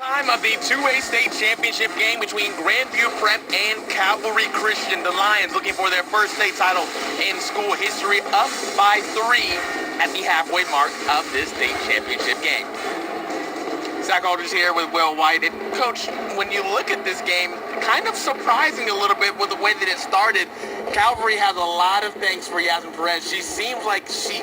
Time of the 2A state championship game between Grandview Prep and Cavalry Christian. The Lions looking for their first state title in school history, up by 3 at the halfway mark of this state championship game. Zach Aldridge here with Will White. And Coach, when you look at this game, kind of surprising a little bit with the way that it started. Cavalry has a lot of things for Yasmin Perez. She seems like she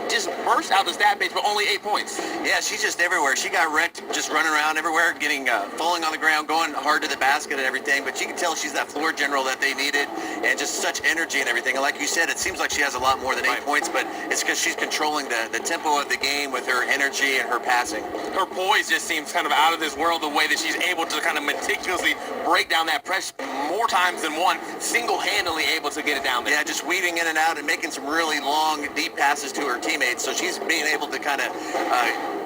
just burst out the stat page, but only 8 points. Yeah, she's just everywhere. She got wrecked, just running around everywhere, getting falling on the ground, going hard to the basket and everything. But you can tell she's that floor general that they needed, and just such energy and everything. And like you said, it seems like she has a lot more than 8 points, but it's because she's controlling the tempo of the game with her energy and her passing. Her poise just seems kind of out of this world, the way that she's able to kind of meticulously break down that press more times than one, single-handedly able to get it down there. Yeah, just weaving in and out and making some really long, deep passes to her teammates. So she's being able to kind of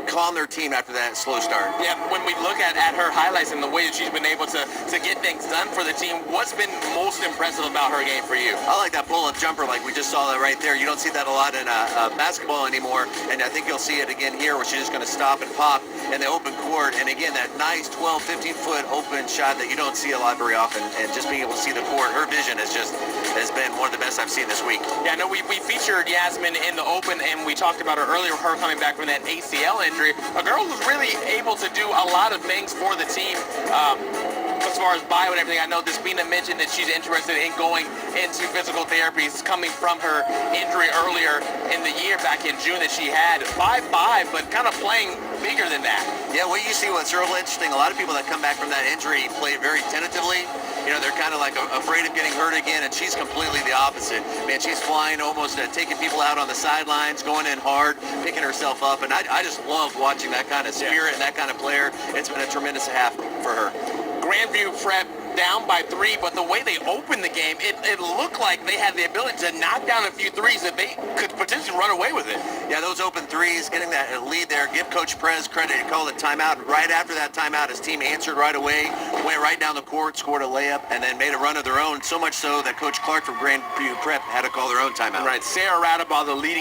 calm their team after that slow start. Yeah, when we look at her highlights and the way that she's been able to get things done for the team, what's been most impressive about her game for you? I like that pull-up jumper, like we just saw that right there. You don't see that a lot in basketball anymore, and I think you'll see it again here where she's just going to stop and pop in the open court. And again, that nice 12, 15-foot open shot that you don't see a lot very often, and just being able to see the court, her vision has been one of the best I've seen this week. Yeah, no, we featured Yasmin in the open, and we talked about her earlier, her coming back from that ACL injury. A girl who's really able to do a lot of things for the team. As far as bio and everything, I know Despina mentioned that she's interested in going into physical therapies coming from her injury earlier in the year back in June that she had. 5'5", but kind of playing bigger than that. Yeah, what you see, what's real interesting, a lot of people that come back from that injury play very tentatively. You know, they're kind of like afraid of getting hurt again, and she's completely the opposite. Man, she's flying almost, taking people out on the sidelines, going in hard, picking herself up, and I just love watching that kind of spirit and that kind of player. It's been a tremendous half for her. Grandview Prep down by 3, but the way they opened the game, it looked like they had the ability to knock down a few threes that they could potentially run away with it. Yeah, those open threes, getting that lead there. Give Coach Perez credit. He called a timeout. Right after that timeout, his team answered right away, went right down the court, scored a layup, and then made a run of their own, so much so that Coach Clark from Grandview Prep had to call their own timeout. Right, Sarah Radaba, the leading